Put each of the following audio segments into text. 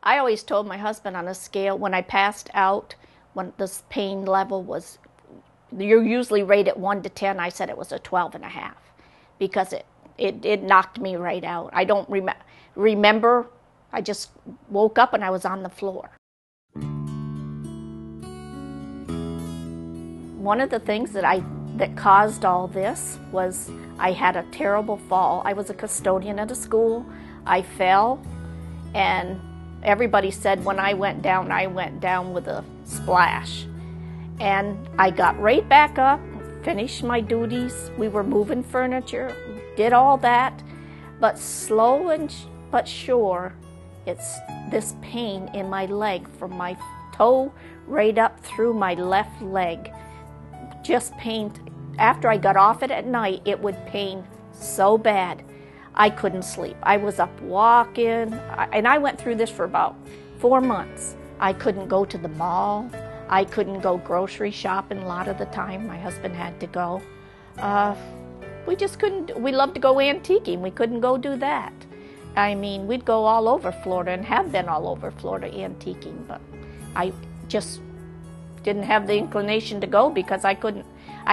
I always told my husband on a scale, when I passed out, when this pain level was, you're usually rated 1 to 10, I said it was a 12.5 because it knocked me right out. I don't remember, I just woke up and I was on the floor. One of the things that caused all this was I had a terrible fall. I was a custodian at a school. I fell, and everybody said when I went down with a splash. And I got right back up, finished my duties. We were moving furniture, did all that, but slow but sure, it's this pain in my leg from my toe right up through my left leg. Just pain. After I got off it at night, it would pain so bad. I couldn't sleep. I was up walking, and I went through this for about 4 months. I couldn't go to the mall. I couldn't go grocery shopping a lot of the time. My husband had to go. We just couldn't. We loved to go antiquing. We couldn't go do that. I mean, we'd go all over Florida and have been all over Florida antiquing, but I just didn't have the inclination to go because I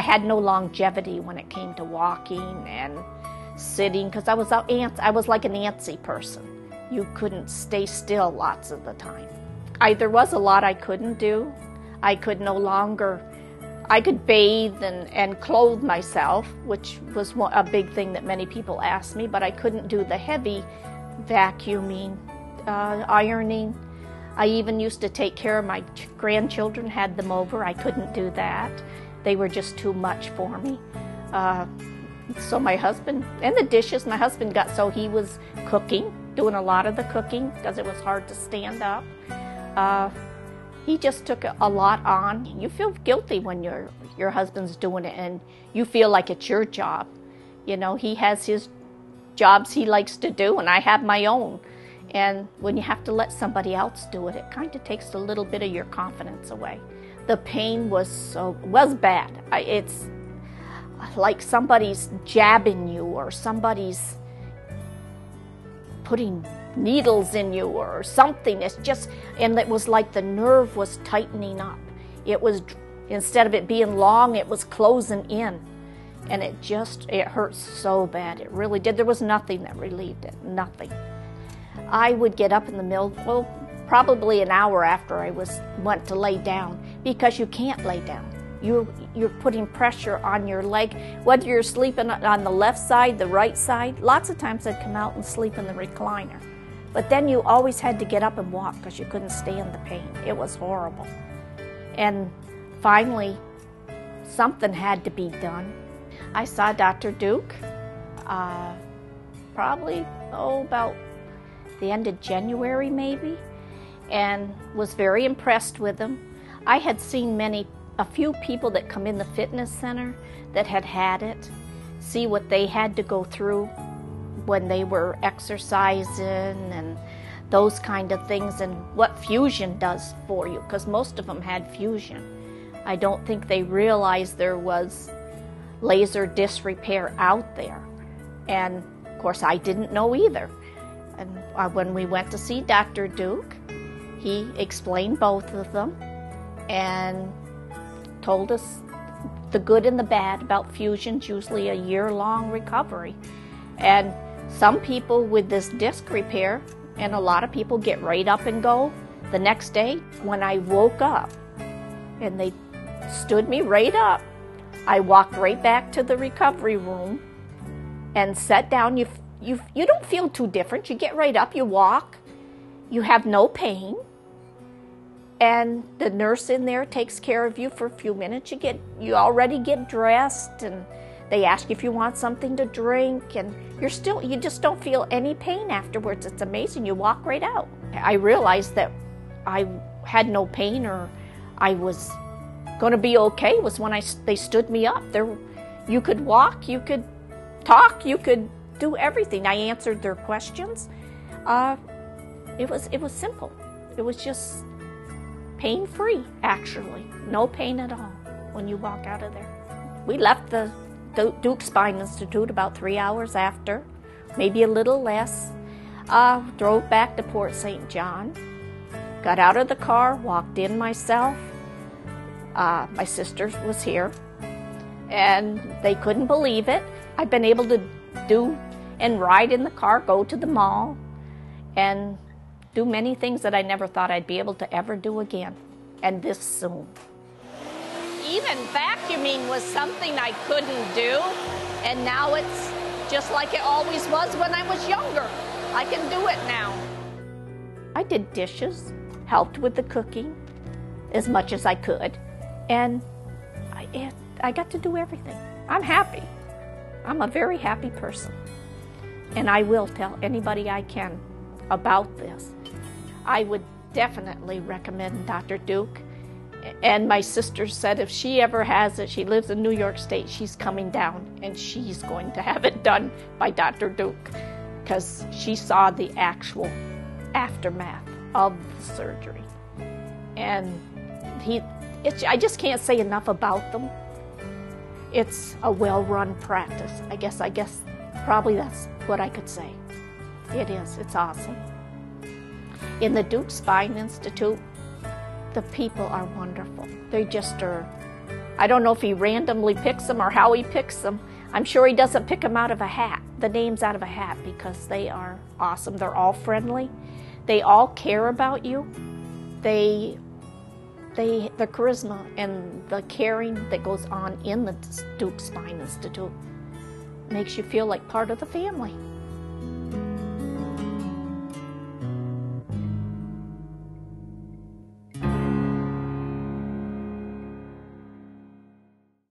had no longevity when it came to walking and sitting, because I was like an antsy person. You couldn't stay still lots of the time. There was a lot I couldn't do. I could bathe and clothe myself, which was a big thing that many people asked me, but I couldn't do the heavy vacuuming, ironing. I even used to take care of my grandchildren, had them over. I couldn't do that. They were just too much for me. So my husband, and the dishes, my husband got so he was cooking, doing a lot of the cooking because it was hard to stand up. He just took a lot on. You feel guilty when your husband's doing it and you feel like it's your job. You know, he has his jobs he likes to do and I have my own. And when you have to let somebody else do it, it kind of takes a little bit of your confidence away. The pain was bad. It's like somebody's jabbing you or somebody's putting needles in you or something. It's just, and it was like the nerve was tightening up. It was, instead of it being long, it was closing in. And it hurt so bad. It really did. There was nothing that relieved it, nothing. I would get up in the middle, well, probably an hour after I went to lay down, because you can't lay down. You're putting pressure on your leg, whether you're sleeping on the left side, the right side. Lots of times I'd come out and sleep in the recliner. But then you always had to get up and walk because you couldn't stand the pain. It was horrible. And finally, something had to be done. I saw Dr. Deuk probably, about the end of January maybe, and was very impressed with him. I had seen a few people that come in the fitness center that had it, see what they had to go through when they were exercising and those kind of things, and what fusion does for you, because most of them had fusion. I don't think they realized there was laser disc repair out there, and of course I didn't know either. And when we went to see Dr. Deuk, he explained both of them and told us the good and the bad about fusion's usually a year-long recovery. And some people with this disc repair, and a lot of people get right up and go the next day. When I woke up and they stood me right up, I walked right back to the recovery room and sat down. You don't feel too different. You get right up, you walk, you have no pain, and the nurse in there takes care of you for a few minutes. You already get dressed, and they ask you if you want something to drink, and you just don't feel any pain afterwards. It's amazing. You walk right out. I realized that I had no pain, or I was going to be okay, was when they stood me up. You could walk, you could talk, you could do everything. I answered their questions. It was simple. It was just pain-free, actually. No pain at all when you walk out of there. We left the Deuk Spine Institute about 3 hours after, maybe a little less. Drove back to Port St. John, got out of the car, walked in myself. My sister was here, and they couldn't believe it. I've been able to do and ride in the car, go to the mall, and do many things that I never thought I'd be able to ever do again, and this soon. Even vacuuming was something I couldn't do, and now it's just like it always was when I was younger. I can do it now. I did dishes, helped with the cooking as much as I could, and I got to do everything. I'm happy. I'm a very happy person. And I will tell anybody I can about this. I would definitely recommend Dr. Deuk. And my sister said if she ever has it, she lives in New York State, she's coming down and she's going to have it done by Dr. Deuk, because she saw the actual aftermath of the surgery. And I just can't say enough about them. It's a well-run practice. I guess probably that's what I could say. It is. It's awesome. In the Deuk Spine Institute, the people are wonderful. They just are. I don't know if he randomly picks them or how he picks them. I'm sure he doesn't pick them out of a hat, the names out of a hat, because they are awesome. They're all friendly. They all care about you. The charisma and the caring that goes on in the Deuk Spine Institute makes you feel like part of the family.